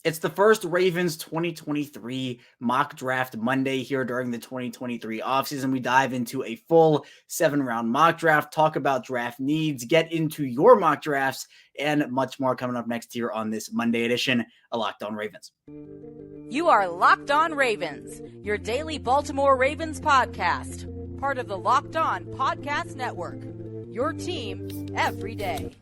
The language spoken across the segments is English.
It's the first Ravens 2023 mock draft Monday here during the 2023 offseason. We dive into a full 7-round mock draft, talk about draft needs, get into your mock drafts, and much more coming up next here on this Monday edition of Locked On Ravens. You are Locked On Ravens, your daily Baltimore Ravens podcast, part of the Locked On Podcast Network, your team every day.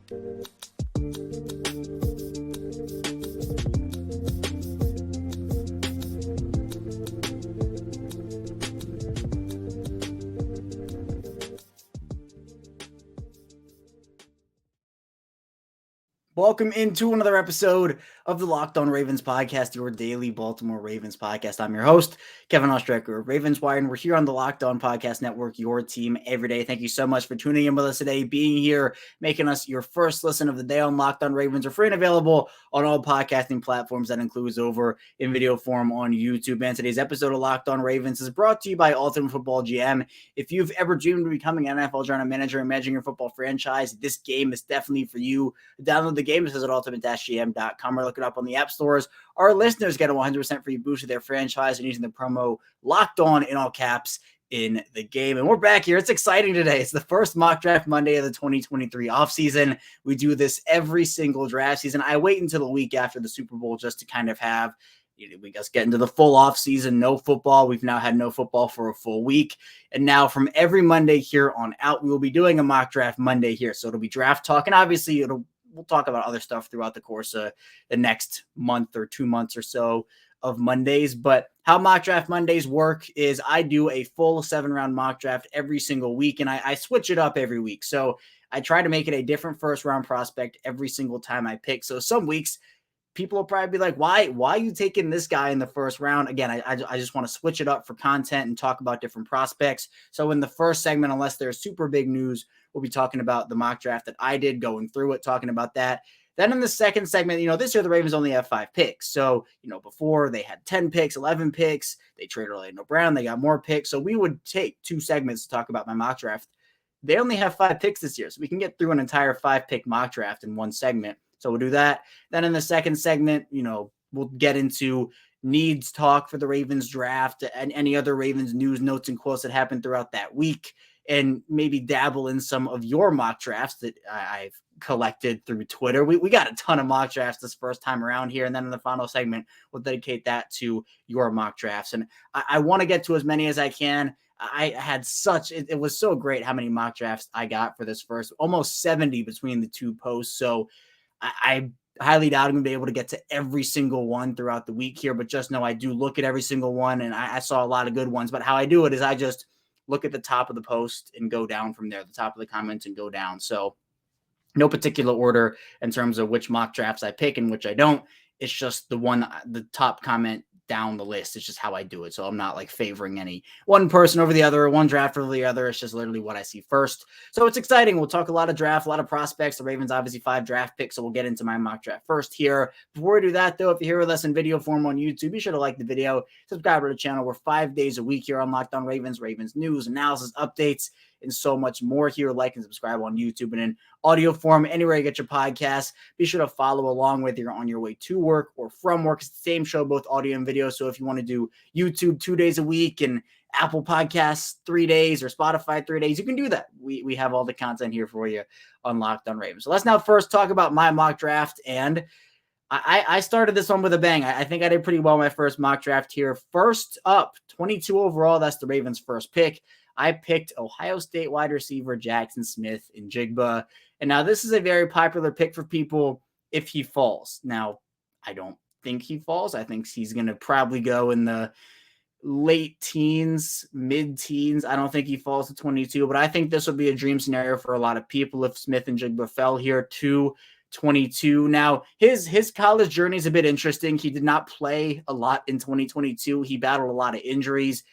Welcome into another episode of the Locked On Ravens podcast, your daily Baltimore Ravens podcast. I'm your host, Kevin Ostrecker of Ravens Wire, and we're here on the Locked On Podcast Network, your team every day. Thank you so much for tuning in with us today, being here, making us your first listen of the day on Locked On Ravens. We're free and available on all podcasting platforms. That includes over in video form on YouTube. And today's episode of Locked On Ravens is brought to you by Ultimate Football GM. If you've ever dreamed of becoming an NFL general manager and managing your football franchise, this game is definitely for you. Download the game. This is at ultimate-gm.com or look it up on the app stores. Our listeners get a 100% free boost of their franchise and using the promo Locked On in all caps in the game. And we're back here. It's exciting today. It's the first mock draft Monday of the 2023 offseason. We do this every single draft season. I wait until the week after the Super Bowl just to kind of have we just get into the full offseason, no football. We've now had no football for a full week. And now from every Monday here on out, we will be doing a mock draft Monday here. So it'll be draft talk. And obviously we'll talk about other stuff throughout the course of the next month or 2 months or so of Mondays. But how mock draft Mondays work is I do a full 7-round mock draft every single week, and I switch it up every week. So I try to make it a different first-round prospect every single time I pick. So some weeks, people will probably be like, why are you taking this guy in the first round? Again, I just want to switch it up for content and talk about different prospects. So in the first segment, unless there's super big news, we'll be talking about the mock draft that I did, going through it, talking about that. Then in the second segment, this year the Ravens only have 5 picks. So, before they had 10 picks, 11 picks, they traded Orlando Brown, they got more picks. So we would take 2 segments to talk about my mock draft. They only have 5 picks this year, so we can get through an entire 5-pick mock draft in one segment. So we'll do that. Then in the second segment, we'll get into needs talk for the Ravens draft and any other Ravens news, notes, and quotes that happened throughout that week, and maybe dabble in some of your mock drafts that I've collected through Twitter. We got a ton of mock drafts this first time around here. And then in the final segment, we'll dedicate that to your mock drafts. And I want to get to as many as I can. I had it was so great how many mock drafts I got for this first, almost 70 between the 2 posts. So I highly doubt I'm going to be able to get to every single one throughout the week here, but just know I do look at every single one, and I saw a lot of good ones. But how I do it is I just look at the top of the post and go down from there, the top of the comments and go down. So no particular order in terms of which mock drafts I pick and which I don't. It's just the top comment down the list. It's just how I do it. So I'm not like favoring any one person over the other or one draft over the other. It's just literally what I see first. So it's exciting. We'll talk a lot of draft, a lot of prospects. The Ravens obviously 5 draft picks. So we'll get into my mock draft first here. Before we do that though, if you're here with us in video form on YouTube, be sure to like the video, subscribe to the channel. We're 5 days a week here on Locked On Ravens, Ravens news, analysis, updates, and so much more here. Like and subscribe on YouTube and in audio form, anywhere you get your podcasts. Be sure to follow along whether you're on your way to work or from work. It's the same show, both audio and video. So if you want to do YouTube 2 days a week and Apple Podcasts 3 days or Spotify 3 days, you can do that. We have all the content here for you on Locked On Ravens. So let's now first talk about my mock draft. And I started this one with a bang. I think I did pretty well my first mock draft here. First up, 22 overall. That's the Ravens' first pick. I picked Ohio State wide receiver Jackson Smith-Njigba. And now this is a very popular pick for people if he falls. Now, I don't think he falls. I think he's going to probably go in the late teens, mid-teens. I don't think he falls to 22, but I think this would be a dream scenario for a lot of people if Smith-Njigba fell here to 22. Now, his college journey is a bit interesting. He did not play a lot in 2022. He battled a lot of injuries.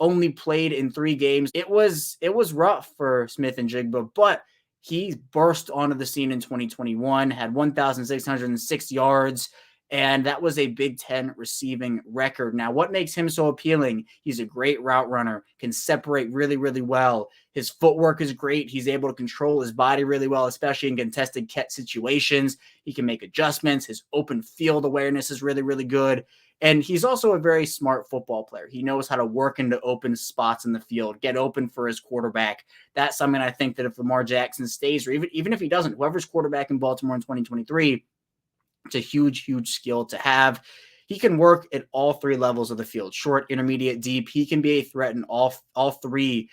Only played in 3 games. It was rough for Smith-Njigba, but he burst onto the scene in 2021, had 1,606 yards And that was a Big Ten receiving record. Now, what makes him so appealing? He's a great route runner, can separate really, really well. His footwork is great. He's able to control his body really well, especially in contested catch situations. He can make adjustments. His open field awareness is really, really good. And he's also a very smart football player. He knows how to work into open spots in the field, get open for his quarterback. That's something I think that if Lamar Jackson stays, or even if he doesn't, whoever's quarterback in Baltimore in 2023, it's a huge, huge skill to have. He can work at all three levels of the field, short, intermediate, deep. He can be a threat in all three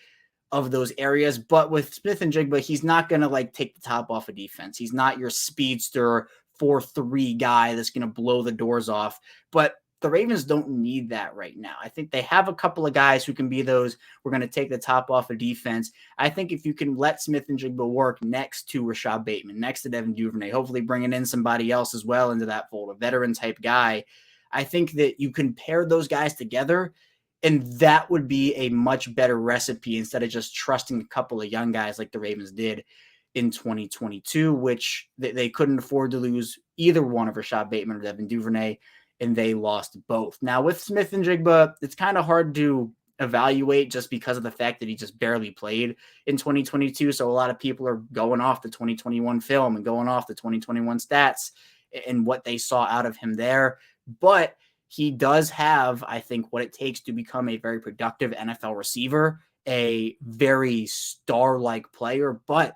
of those areas. But with Smith-Njigba, he's not going to take the top off of defense. He's not your speedster 4-3 guy that's going to blow the doors off. But the Ravens don't need that right now. I think they have a couple of guys who can be those. We're going to take the top off of defense. I think if you can let Smith-Njigba work next to Rashad Bateman, next to Devin Duvernay, hopefully bringing in somebody else as well into that fold, a veteran type guy, I think that you can pair those guys together, and that would be a much better recipe instead of just trusting a couple of young guys like the Ravens did in 2022, which they couldn't afford to lose either one of Rashad Bateman or Devin Duvernay, and they lost both. Now, with Smith-Njigba, it's kind of hard to evaluate just because of the fact that he just barely played in 2022. So a lot of people are going off the 2021 film and going off the 2021 stats and what they saw out of him there. But he does have, I think, what it takes to become a very productive NFL receiver, a very star-like player, but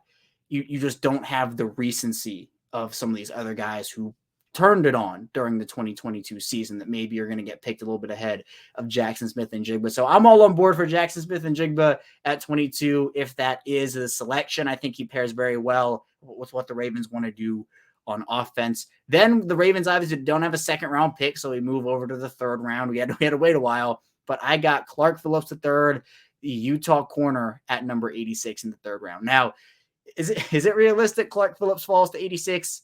you just don't have the recency of some of these other guys who turned it on during the 2022 season that maybe are going to get picked a little bit ahead of Jackson Smith-Njigba. So I'm all on board for Jackson Smith-Njigba at 22. If that is a selection, I think he pairs very well with what the Ravens want to do on offense. Then the Ravens obviously don't have a second round pick, so we move over to the third round. We had to wait a while, but I got Clark Phillips III, the Utah corner, at number 86 in the third round. Now, is it realistic Clark Phillips falls to 86?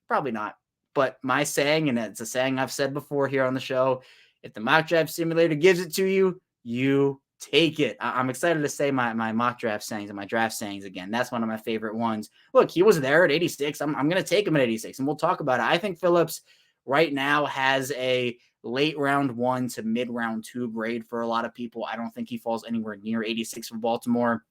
Probably not. But my saying, and it's a saying I've said before here on the show, if the mock draft simulator gives it to you, you take it. I'm excited to say my mock draft sayings and my draft sayings again. That's one of my favorite ones. Look, he was there at 86. I'm going to take him at 86, and we'll talk about it. I think Phillips right now has a late round 1 to mid round 2 grade for a lot of people. I don't think he falls anywhere near 86 for Baltimore.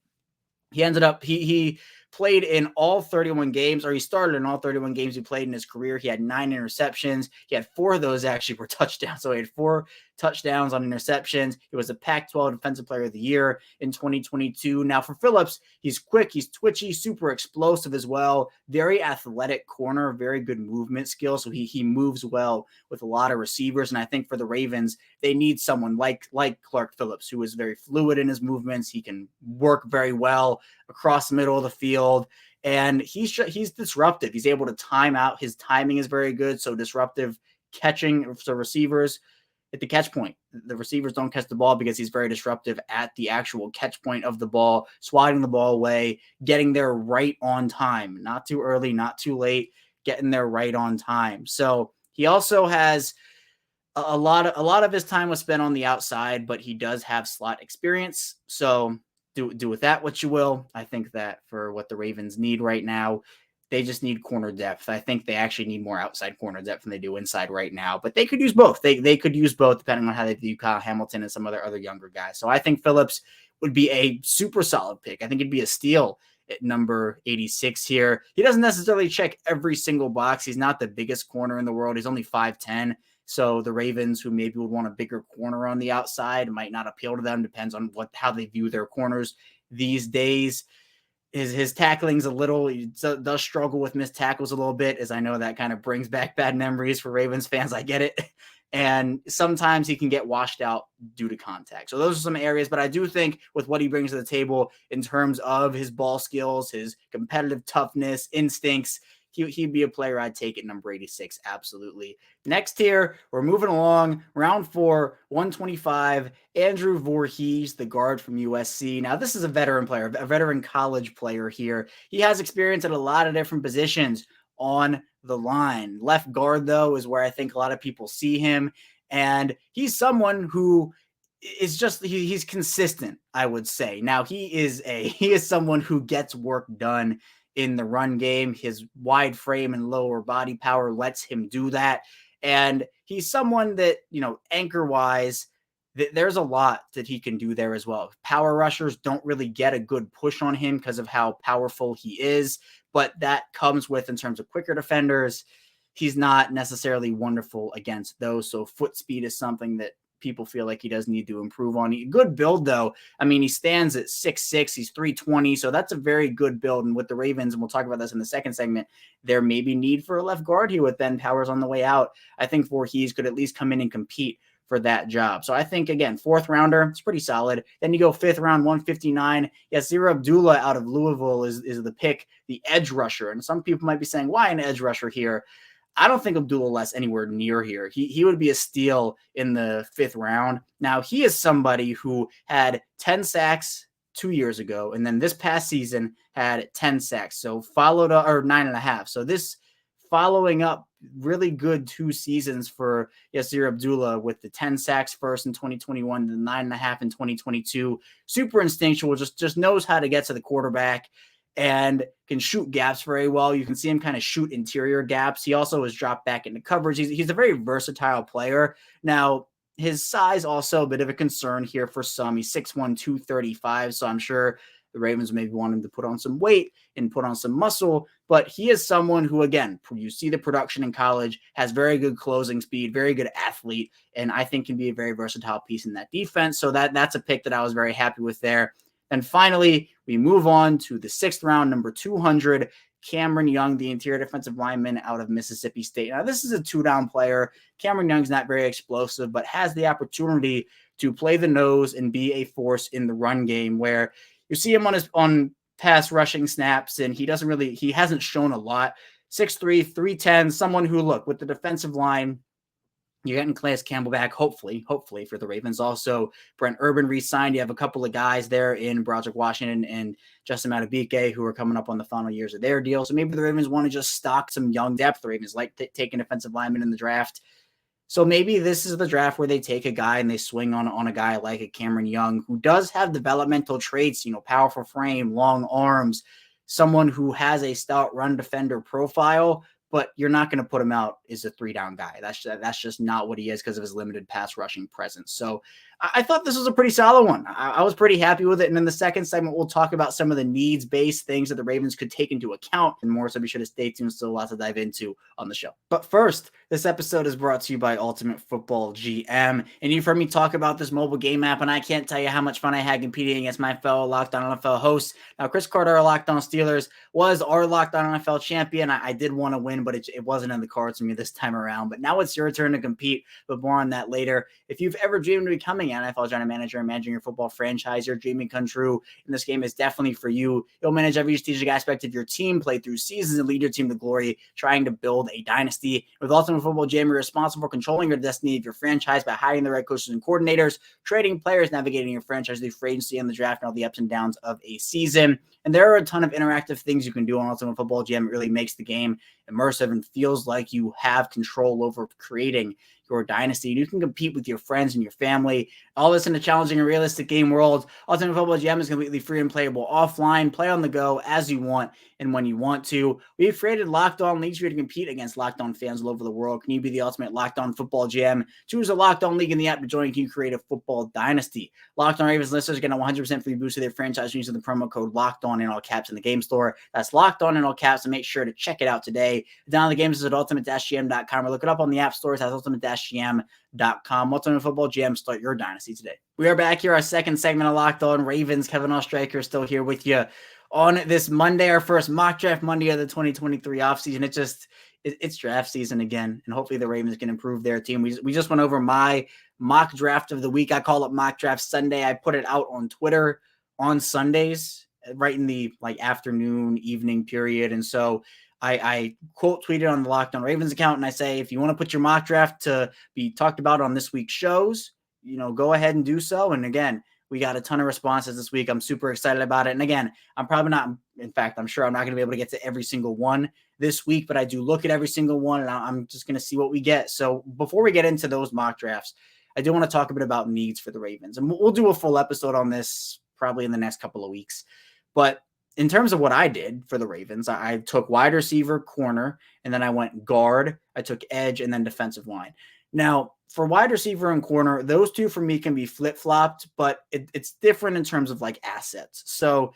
He ended up, he played in all 31 games, or he started in all 31 games he played in his career. He had 9 interceptions. He had 4 of those actually were touchdowns. So he had 4 touchdowns on interceptions. He was a Pac-12 Defensive Player of the Year in 2022. Now for Phillips, he's quick, he's twitchy, super explosive as well. Very athletic corner, very good movement skill. So he moves well with a lot of receivers. And I think for the Ravens, they need someone like Clark Phillips, who is very fluid in his movements. He can work very well across the middle of the field, and he's disruptive. He's able to time out. His timing is very good, so disruptive catching for receivers at the catch point. The receivers don't catch the ball because he's very disruptive at the actual catch point of the ball, swatting the ball away, getting there right on time, not too early, not too late, getting there right on time. So he also has a lot of his time was spent on the outside, but he does have slot experience. So do with that what you will. I think that for what the Ravens need right now, they just need corner depth. I think they actually need more outside corner depth than they do inside right now, but they could use both. They could use both depending on how they view Kyle Hamilton and some other younger guys. So I think Phillips would be a super solid pick. I think it'd be a steal at number 86 here. He doesn't necessarily check every single box. He's not the biggest corner in the world. He's only 5'10". So the Ravens, who maybe would want a bigger corner on the outside, might not appeal to them. Depends on how they view their corners these days. His tackling's a little, he does struggle with missed tackles a little bit, as I know that kind of brings back bad memories for Ravens fans. I get it. And sometimes he can get washed out due to contact. So those are some areas, but I do think with what he brings to the table in terms of his ball skills, his competitive toughness, instincts, he'd be a player I'd take at number 86. Absolutely. Next here, we're moving along. Round 4, 125, Andrew Voorhees, the guard from USC. Now, this is a veteran player, a veteran college player here. He has experience at a lot of different positions on the line. Left guard, though, is where I think a lot of people see him. And he's someone who is just, he's consistent, I would say. Now, he is someone who gets work done in the run game. His wide frame and lower body power lets him do that. And he's someone that, anchor-wise, there's a lot that he can do there as well. Power rushers don't really get a good push on him because of how powerful he is, but that comes with, in terms of quicker defenders, he's not necessarily wonderful against those. So foot speed is something that people feel like he does need to improve on. Good build, though. I mean, he stands at 6'6", he's 320, so that's a very good build. And with the Ravens, and we'll talk about this in the second segment, there may be need for a left guard here with Ben Powers on the way out. I think Voorhees could at least come in and compete for that job. So I think, again, fourth rounder, it's pretty solid. Then you go fifth round, 159. Yasir Abdullah out of Louisville is the pick, the edge rusher. And some people might be saying, why an edge rusher here? I don't think Abdullah anywhere near here. He would be a steal in the fifth round. Now, he is somebody who had 10 sacks 2 years ago, and then this past season had 10 sacks. So followed up, or 9.5. So this following up really good 2 seasons for Yasir Abdullah with the 10 sacks first in 2021, the 9.5 in 2022. Super instinctual, just knows how to get to the quarterback and can shoot gaps very well. You can see him kind of shoot interior gaps. He also has dropped back into coverage. He's a very versatile player. Now, his size also a bit of a concern here for some. He's 6'1", 235, so I'm sure the Ravens maybe want him to put on some weight and put on some muscle, but he is someone who, again, you see the production in college, has very good closing speed, very good athlete, and I think can be a very versatile piece in that defense. So that's a pick that I was very happy with there. And finally, we move on to the sixth round, number 200, Cameron Young, the interior defensive lineman out of Mississippi State. Now, this is a 2-down player. Cameron Young's not very explosive, but has the opportunity to play the nose and be a force in the run game, where you see him on pass rushing snaps, and he hasn't shown a lot. 6'3", 310, someone who, look, with the defensive line, you're getting Calais Campbell back, hopefully for the Ravens. Also, Brent Urban re-signed. You have a couple of guys there in Broderick Washington and Justin Madubuike who are coming up on the final years of their deal. So maybe the Ravens want to just stock some young depth. The Ravens like taking defensive linemen in the draft. So maybe this is the draft where they take a guy and they swing on a guy like a Cameron Young, who does have developmental traits, powerful frame, long arms, someone who has a stout run defender profile, but you're not going to put him out as a 3-down guy. That's just not what he is because of his limited pass rushing presence. So I thought this was a pretty solid one. I was pretty happy with it. And in the second segment, we'll talk about some of the needs-based things that the Ravens could take into account and more. So be sure to stay tuned. Still a lot to dive into on the show. But first, this episode is brought to you by Ultimate Football GM. And you've heard me talk about this mobile game app, and I can't tell you how much fun I had competing against my fellow Locked On NFL hosts. Now, Chris Carter, our Locked On Steelers, was our Locked On NFL champion. I did want to win, but it wasn't in the cards for me this time around. But now it's your turn to compete, but more on that later. If you've ever dreamed of becoming an NFL general manager and managing your football franchise, your dreaming come true, and this game is definitely for you. You'll manage every strategic aspect of your team, play through seasons, and lead your team to glory, trying to build a dynasty. With Ultimate Football GM, you're responsible for controlling your destiny of your franchise by hiring the right coaches and coordinators, trading players, navigating your franchise through free agency and the draft, and all the ups and downs of a season. And there are a ton of interactive things you can do on Ultimate Football GM. It really makes the game immersive and feels like you have control over creating your dynasty. You can compete with your friends and your family. All this in a challenging and realistic game world. Ultimate Football GM is completely free and playable offline. Play on the go as you want and when you want to. We've created Locked On leagues for you to compete against Locked On fans all over the world. Can you be the ultimate Locked On Football GM? Choose a Locked On league in the app to join. Can you create a football dynasty? Locked On Ravens listeners get a 100% free boost to their franchise using the promo code Locked On in all caps in the game store. That's Locked On in all caps, and make sure to check it out today. Download the games at ultimate-gm.com or look it up on the app stores at ultimate-gm.com. Ultimate Football GM, start your dynasty today. We are back here, our second segment of Locked On Ravens. Kevin Oestreicher still here with you on this Monday, our first mock draft Monday of the 2023 offseason. It's draft season again, and hopefully the Ravens can improve their team. We just went over my mock draft of the week. I call it Mock Draft Sunday. I put it out on Twitter on Sundays, right in the afternoon, evening period. And so I quote tweeted on the Locked On Ravens account, and I say, if you want to put your mock draft to be talked about on this week's shows, go ahead and do so. And again, we got a ton of responses this week. I'm super excited about it. And again, I'm sure I'm not going to be able to get to every single one this week, but I do look at every single one, and I'm just going to see what we get. So before we get into those mock drafts, I do want to talk a bit about needs for the Ravens. And we'll do a full episode on this probably in the next couple of weeks. But in terms of what I did for the Ravens, I took wide receiver, corner, and then I went guard. I took edge and then defensive line. Now, for wide receiver and corner, those two for me can be flip-flopped, but it's different in terms of like assets. So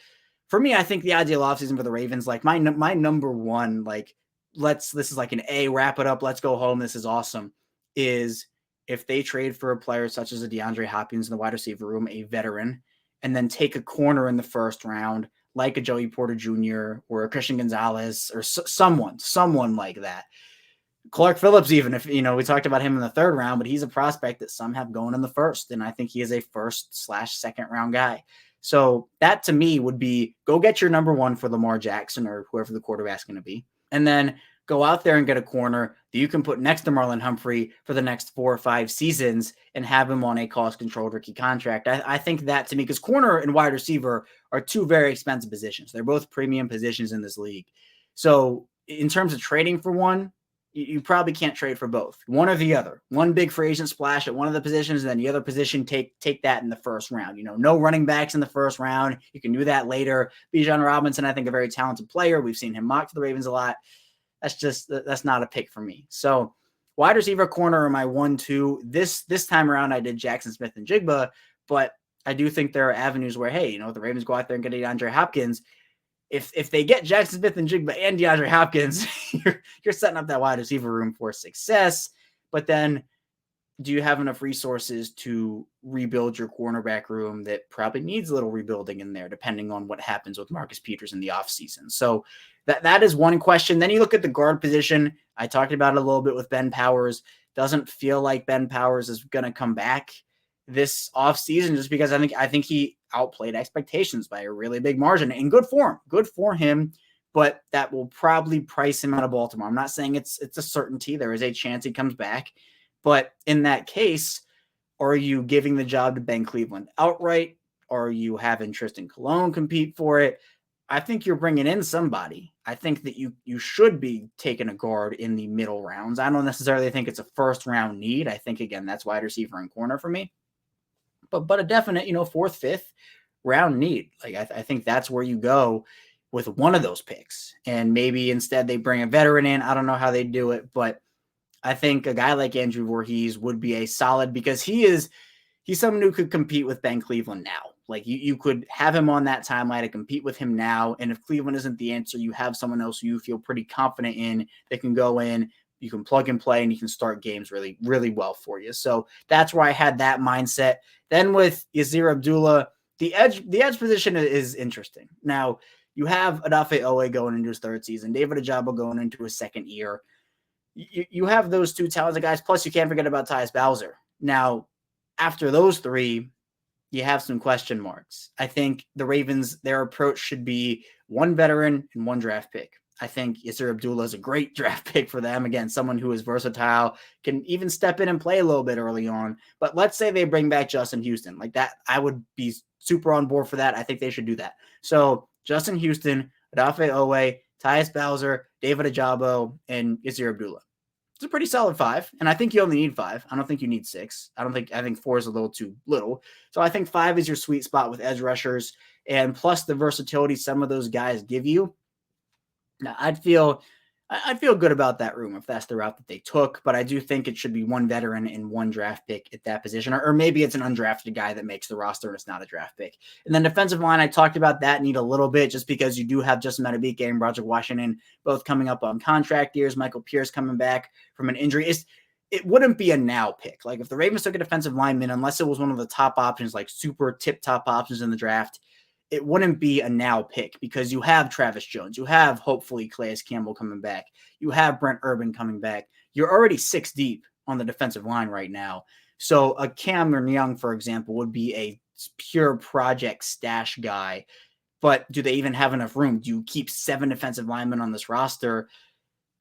for me, I think the ideal offseason for the Ravens, like my number one, like this is like an A, wrap it up, let's go home, this is awesome, is if they trade for a player such as a DeAndre Hopkins in the wide receiver room, a veteran, and then take a corner in the first round, like a Joey Porter Jr. or a Christian Gonzalez or someone like that. Clark Phillips, even if, we talked about him in the third round, but he's a prospect that some have going in the first. And I think he is a first/second round guy. So that to me would be go get your number one for Lamar Jackson or whoever the quarterback's going to be. And then go out there and get a corner that you can put next to Marlon Humphrey for the next 4 or 5 seasons and have him on a cost-controlled rookie contract. I think that to me, because corner and wide receiver are two very expensive positions. They're both premium positions in this league. So in terms of trading for one, you probably can't trade for both. One or the other. One big free agent splash at one of the positions, and then the other position take that in the first round. No running backs in the first round. You can do that later. Bijan Robinson, I think, a very talented player. We've seen him mock to the Ravens a lot. That's not a pick for me. So wide receiver, corner are my 1-2. This time around, I did Jackson Smith-Njigba, but I do think there are avenues where, hey, the Ravens go out there and get DeAndre Hopkins. If they get Jackson Smith-Njigba and DeAndre Hopkins, you're setting up that wide receiver room for success. But then do you have enough resources to rebuild your cornerback room that probably needs a little rebuilding in there, depending on what happens with Marcus Peters in the offseason? So that is one question. Then you look at the guard position. I talked about it a little bit with Ben Powers. Doesn't feel like Ben Powers is going to come back this offseason just because I think he outplayed expectations by a really big margin, and good for him, but that will probably price him out of Baltimore. I'm not saying it's a certainty. There is a chance he comes back, but in that case, are you giving the job to Ben Cleveland outright? Or you having Tristan Colon compete for it? I think you're bringing in somebody. I think that you should be taking a guard in the middle rounds. I don't necessarily think it's a first round need. I think, again, that's wide receiver and corner for me. But a definite, 4th, 5th round need. Like I think that's where you go with one of those picks. And maybe instead they bring a veteran in. I don't know how they do it, but I think a guy like Andrew Voorhees would be a solid, because he's someone who could compete with Ben Cleveland now. Like you could have him on that timeline to compete with him now. And if Cleveland isn't the answer, you have someone else who you feel pretty confident in that can go in, you can plug and play, and you can start games really, really well for you. So that's where I had that mindset. Then with Yasir Abdullah, the edge position is interesting. Now you have Odafe Owe going into his 3rd season, David Ojabo going into his 2nd year. You have those two talented guys. Plus you can't forget about Tyus Bowser. Now, after those 3, you have some question marks. I think the Ravens, their approach should be 1 veteran and 1 draft pick. I think Yasir Abdullah is a great draft pick for them. Again, someone who is versatile, can even step in and play a little bit early on. But let's say they bring back Justin Houston. Like that, I would be super on board for that. I think they should do that. So Justin Houston, Odafe Owe, Tyus Bowser, David Ojabo, and Yasir Abdullah. It's a pretty solid 5, and I think you only need 5. I don't think you need 6. I think 4 is a little too little. So I think 5 is your sweet spot with edge rushers, and plus the versatility some of those guys give you. Now, I'd feel good about that room if that's the route that they took, but I do think it should be 1 veteran and 1 draft pick at that position, or maybe it's an undrafted guy that makes the roster and it's not a draft pick. And then defensive line, I talked about that need a little bit just because you do have Justin Madubuike and Broderick Washington both coming up on contract years. Michael Pierce coming back from an injury. It wouldn't be a now pick. Like if the Ravens took a defensive lineman, unless it was one of the top options, like super tip-top options in the draft, it wouldn't be a now pick because you have Travis Jones. You have, hopefully, Calais Campbell coming back. You have Brent Urban coming back. You're already 6 deep on the defensive line right now. So a Cameron Young, for example, would be a pure project stash guy. But do they even have enough room? Do you keep 7 defensive linemen on this roster?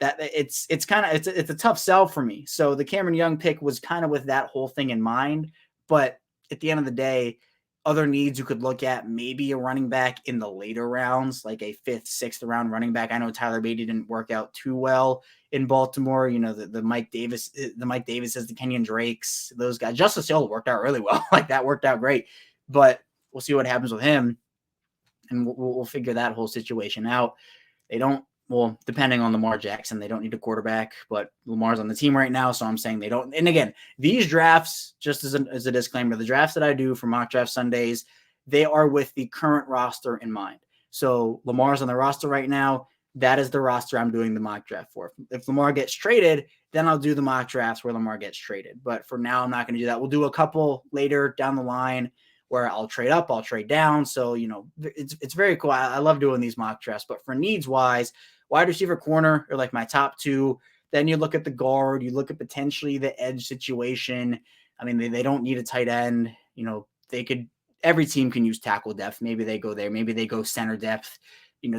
That it's a tough sell for me. So the Cameron Young pick was kind of with that whole thing in mind. But at the end of the day, other needs you could look at, maybe a running back in the later rounds, like a 5th, 6th round running back. I know Tyler Beatty didn't work out too well in Baltimore. The Mike Davises, the Kenyon Drakes, those guys. Justice Hill worked out really well. Like that worked out great. But we'll see what happens with him. and we'll figure that whole situation out. They don't, well, depending on Lamar Jackson, they don't need a quarterback, but Lamar's on the team right now, so I'm saying they don't. And again, these drafts, just as a disclaimer, the drafts that I do for Mock Draft Sundays, they are with the current roster in mind. So Lamar's on the roster right now. That is the roster I'm doing the mock draft for. If Lamar gets traded, then I'll do the mock drafts where Lamar gets traded. But for now, I'm not going to do that. We'll do a couple later down the line where I'll trade up, I'll trade down. So, it's very cool. I love doing these mock drafts. But for needs-wise, wide receiver, corner are like my top two. Then you look at the guard. You look at potentially the edge situation. I mean, they don't need a tight end. Every team can use tackle depth. Maybe they go there. Maybe they go center depth.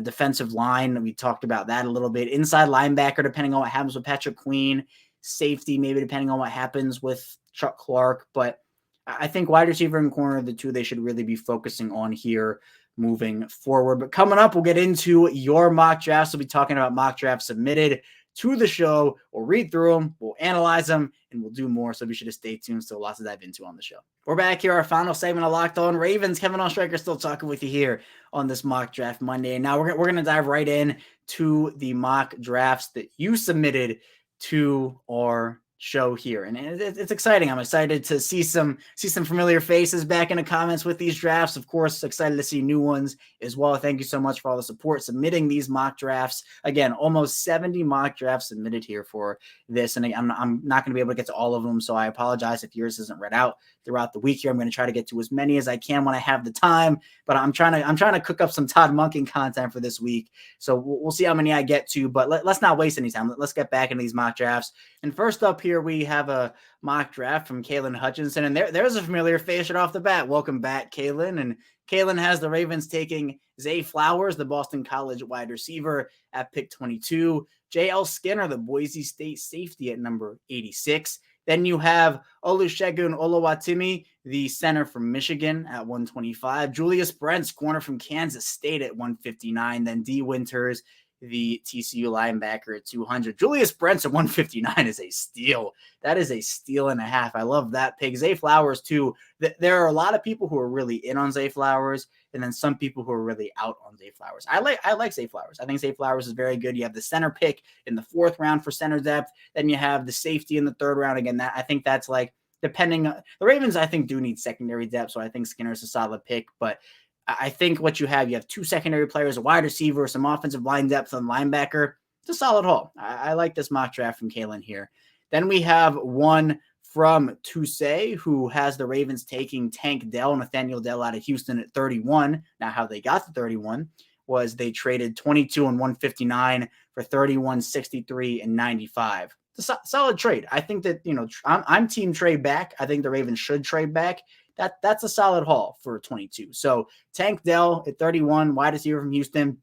Defensive line, we talked about that a little bit. Inside linebacker, depending on what happens with Patrick Queen. Safety, maybe depending on what happens with Chuck Clark. But I think wide receiver and corner are the two they should really be focusing on here moving forward. But coming up, we'll get into your mock drafts. We'll be talking about mock drafts submitted to the show. We'll read through them, we'll analyze them, and we'll do more. So be sure to stay tuned. Still lots to dive into on the show. We're back here, our final segment of Locked On Ravens. Kevin Ostreicher still talking with you here on this Mock Draft Monday. And now we're going to dive right in to the mock drafts that you submitted to our show here. And it's exciting. I'm excited to see some familiar faces back in the comments with these drafts. Of course, excited to see new ones as well. Thank you so much for all the support submitting these mock drafts. Again, almost 70 mock drafts submitted here for this. And I'm not going to be able to get to all of them, so I apologize if yours isn't read out throughout the week here. I'm going to try to get to as many as I can when I have the time, but I'm trying to cook up some Todd Monken content for this week. So we'll see how many I get to, but let's not waste any time. Let's get back into these mock drafts. And first up here, we have a mock draft from Kalen Hutchinson, and there's a familiar face right off the bat. Welcome back, Kalen. And Kalen has the Ravens taking Zay Flowers, the Boston College wide receiver, at pick 22. J.L. Skinner, the Boise State safety, at number 86. Then you have Olusegun Oluwatimi, the center from Michigan, at 125. Julius Brents, corner from Kansas State, at 159. Then D. Winters, the TCU linebacker, at 200. Julius Brents at 159 is a steal. That is a steal and a half. I love that pick. Zay Flowers, too. There are a lot of people who are really in on Zay Flowers, and then some people who are really out on Zay Flowers. I like Zay Flowers. I think Zay Flowers is very good. You have the center pick in the 4th round for center depth. Then you have the safety in the 3rd round. Again, I think that's like, depending on the Ravens, I think do need secondary depth. So I think Skinner's a solid pick, but I think what you have 2 secondary players, a wide receiver, some offensive line depth on linebacker. It's a solid haul. I like this mock draft from Kalen here. Then we have one from Toussaint, who has the Ravens taking Tank Dell, Nathaniel Dell, out of Houston at 31. Now, how they got to 31 was they traded 22 and 159 for 31, 63, and 95. It's a solid trade. I think that, I'm team trade back. I think the Ravens should trade back. That's a solid haul for 22. So Tank Dell at 31, wide receiver from Houston.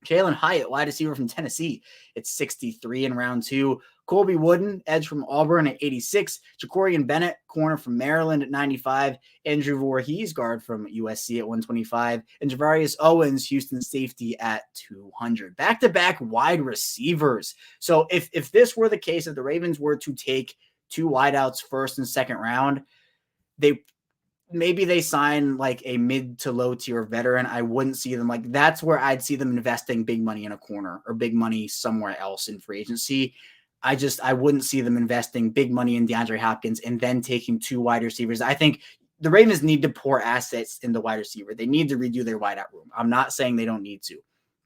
Jalen Hyatt, wide receiver from Tennessee, at 63 in round 2. Colby Wooden, edge from Auburn, at 86. Jacorian Bennett, corner from Maryland, at 95. Andrew Voorhees, guard from USC, at 125. And Javarius Owens, Houston safety, at 200. Back-to-back wide receivers. So if this were the case, if the Ravens were to take 2 wideouts 1st and 2nd round, maybe they sign like a mid to low tier veteran. I wouldn't see them that's where I'd see them investing big money in a corner or big money somewhere else in free agency. I wouldn't see them investing big money in DeAndre Hopkins and then taking 2 wide receivers. I think the Ravens need to pour assets in the wide receiver. They need to redo their wideout room. I'm not saying they don't need to,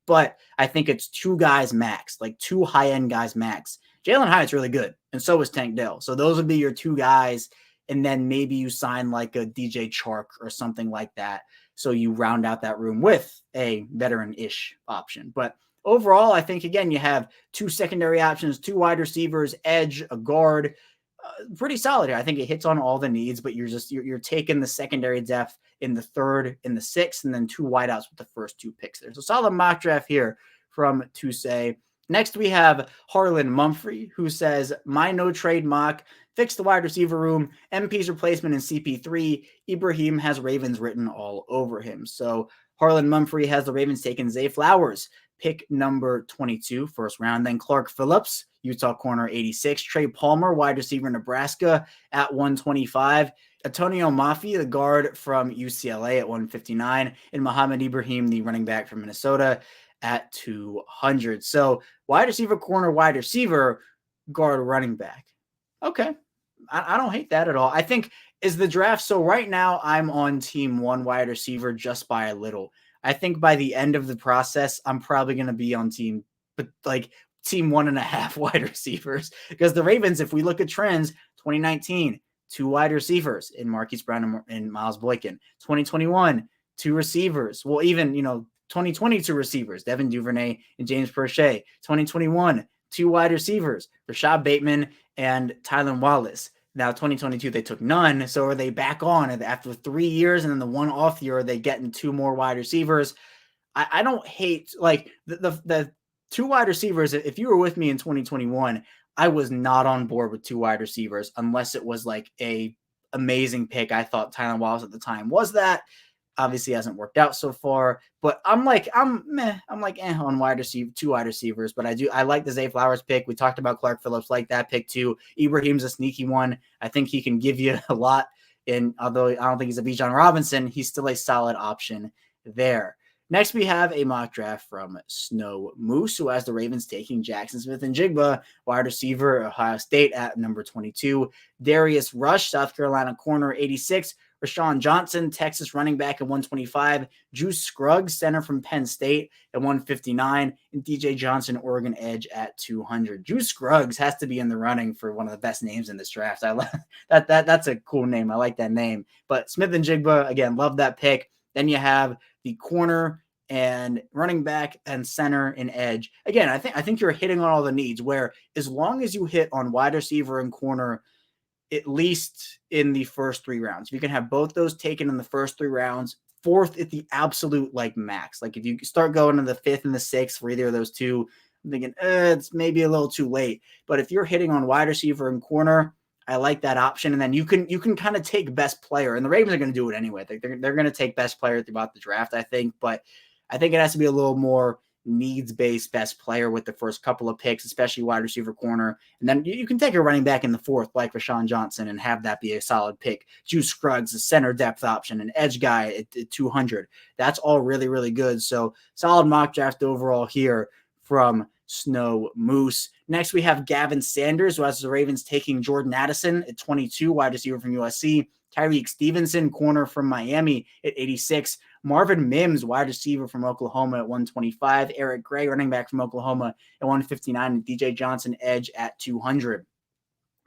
but I think it's 2 guys max, 2 high-end guys max. Jalen Hyatt's really good, and so is Tank Dell. So those would be your 2 guys. And then maybe you sign like a DJ Chark or something like that. So you round out that room with a veteran-ish option. But overall, I think, again, you have 2 secondary options, 2 wide receivers, edge, a guard. Pretty solid here. I think it hits on all the needs, but you're taking the secondary depth in the 3rd, in the 6th, and then 2 wideouts with the first 2 picks there. So solid mock draft here from Toussaint. Next, we have Harlan Mumphrey, who says, my no-trade mock, fix the wide receiver room, MP's replacement in CP3. Ibrahim has Ravens written all over him. So Harlan Mumphrey has the Ravens taking Zay Flowers, pick number 22, 1st round. Then Clark Phillips, Utah corner, 86. Trey Palmer, wide receiver, Nebraska, at 125. Antonio Mafi, the guard from UCLA at 159, and Mohamed Ibrahim, the running back from Minnesota at 200. So wide receiver, corner, wide receiver, guard, running back. Okay. I don't hate that at all. I think is the draft. So right now I'm on team one wide receiver just by a little. I think by the end of the process, I'm probably going to be on team 1.5 wide receivers, because the Ravens, if we look at trends, 2019, 2 wide receivers in Marquise Brown and Miles Boykin. 2021, 2 receivers. Well, even, 2022 receivers, Devin Duvernay and James Prochet. 2021, 2 wide receivers, Rashad Bateman and Tylan Wallace. Now, 2022, they took none. So are they back on after 3 years, and then the one off year, are they getting 2 more wide receivers? I don't hate like the 2 wide receivers. If you were with me in 2021, I was not on board with 2 wide receivers unless it was like a amazing pick. I thought Tylan Wallace at the time was that. Obviously hasn't worked out so far, but I'm on wide receiver, 2 wide receivers, but I like the Zay Flowers pick. We talked about Clark Phillips, like that pick too. Ibrahim's a sneaky one. I think he can give you a lot, and although I don't think he's a Bijan Robinson, he's still a solid option there. Next, we have a mock draft from Snow Moose, who has the Ravens taking Jackson Smith-Njigba, wide receiver, Ohio State at number 22. Darius Rush, South Carolina corner, 86. Rashawn Johnson, Texas running back at 125. Juice Scruggs, center from Penn State at 159. And DJ Johnson, Oregon edge at 200. Juice Scruggs has to be in the running for one of the best names in this draft. I love that's a cool name. I like that name. But Smith-Njigba, again, love that pick. Then you have the corner and running back and center and edge. Again, I think you're hitting on all the needs, where as long as you hit on wide receiver and corner, at least in the first 3 rounds, if you can have both those taken in the first 3 rounds, 4th at the absolute max. Like if you start going to the 5th and the 6th for either of those two, I'm thinking it's maybe a little too late. But if you're hitting on wide receiver and corner, I like that option. And then you can kind of take best player, and the Ravens are going to do it anyway. They're going to take best player throughout the draft, I think. But I think it has to be a little more needs-based best player with the first couple of picks, especially wide receiver, corner. And then you can take a running back in the 4th, like Rashawn Johnson, and have that be a solid pick. Juice Scruggs, a center depth option, an edge guy at 200. That's all really, really good. So solid mock draft overall here from Snow Moose. Next, we have Gavin Sanders, who has the Ravens taking Jordan Addison at 22, wide receiver from USC. Tyreek Stevenson, corner from Miami at 86. Marvin Mims, wide receiver from Oklahoma at 125. Eric Gray, running back from Oklahoma at 159. And DJ Johnson, edge at 200.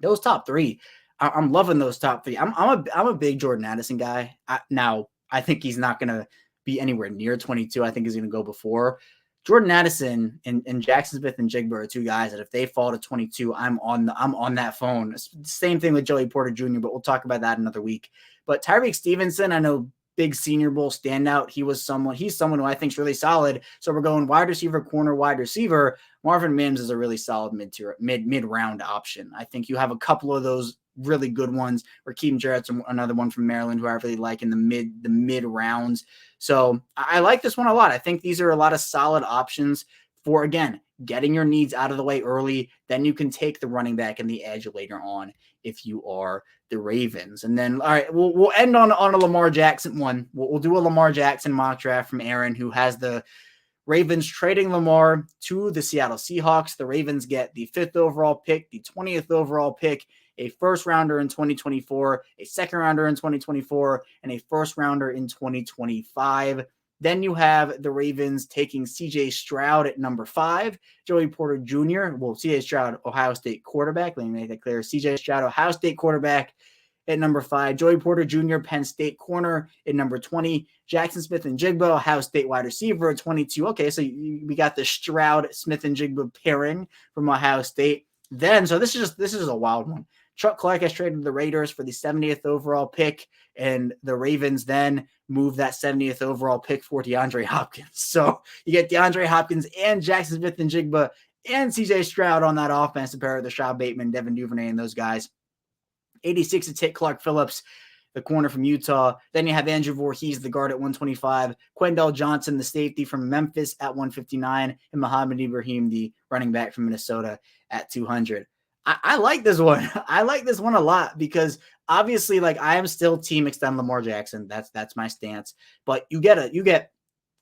Those top 3, I'm loving those top 3. I'm a big Jordan Addison guy. Now, I think he's not going to be anywhere near 22. I think he's going to go before. Jordan Addison and Jackson Smith-Njigba are 2 guys that if they fall to 22, I'm on that phone. Same thing with Joey Porter Jr., but we'll talk about that another week. But Tyreek Stevenson, I know, big Senior Bowl standout. He's someone who I think is really solid. So we're going wide receiver, corner, wide receiver. Marvin Mims is a really solid mid-round option. I think you have a couple of those really good ones. Rakeem Jarrett's another one from Maryland who I really like in the mid rounds. So I like this one a lot. I think these are a lot of solid options for, again, getting your needs out of the way early. Then you can take the running back and the edge later on if you are the Ravens. And then, all right, we'll end on a Lamar Jackson one. We'll do a Lamar Jackson mock draft from Aaron, who has the Ravens trading Lamar to the Seattle Seahawks. The Ravens get the 5th overall pick, the 20th overall pick, a first rounder in 2024, a second rounder in 2024, and a first rounder in 2025. Then you have the Ravens taking CJ Stroud at number 5, Joey Porter Jr. Well, CJ Stroud, Ohio State quarterback. Let me make that clear. CJ Stroud, Ohio State quarterback at number 5. Joey Porter Jr., Penn State corner at number 20. Jackson Smith-Njigba, Ohio State wide receiver at 22. Okay, so we got the Stroud Smith-Njigba pairing from Ohio State. Then, so this is a wild one. Chuck Clark has traded the Raiders for the 70th overall pick, and the Ravens then move that 70th overall pick for DeAndre Hopkins. So you get DeAndre Hopkins and Jackson Smith-Njigba and CJ Stroud on that offense to pair with Rashad Bateman, Devin Duvernay, and those guys. 86 to take Clark Phillips, the corner from Utah. Then you have Andrew Voorhees, the guard at 125. Quendell Johnson, the safety from Memphis at 159. And Mohamed Ibrahim, the running back from Minnesota at 200. I like this one. I like this one a lot because obviously, like, I am still team extend Lamar Jackson. That's my stance. But you get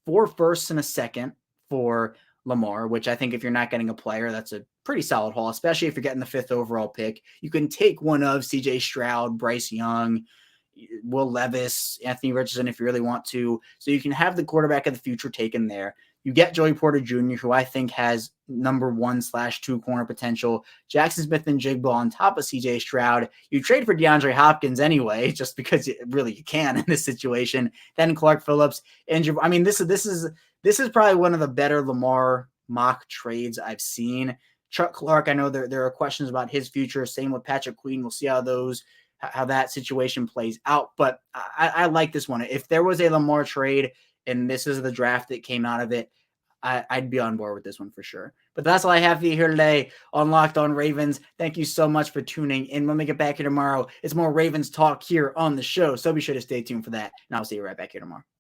4 firsts and a second for Lamar, which I think if you're not getting a player, that's a pretty solid haul, especially if you're getting the 5th overall pick. You can take one of CJ Stroud, Bryce Young, Will Levis, Anthony Richardson if you really want to. So you can have the quarterback of the future taken there. You get Joey Porter Jr., who I think has number 1/2 corner potential. Jackson Smith-Njigba on top of CJ Stroud. You trade for DeAndre Hopkins anyway, just because you can in this situation. Then Clark Phillips. I mean, this is probably one of the better Lamar mock trades I've seen. Chuck Clark, I know there are questions about his future. Same with Patrick Queen. We'll see how that situation plays out. But I like this one. If there was a Lamar trade and this is the draft that came out of it, I'd be on board with this one for sure. But that's all I have for you here today on Locked On Ravens. Thank you so much for tuning in. When we get back here tomorrow, it's more Ravens talk here on the show. So be sure to stay tuned for that. And I'll see you right back here tomorrow.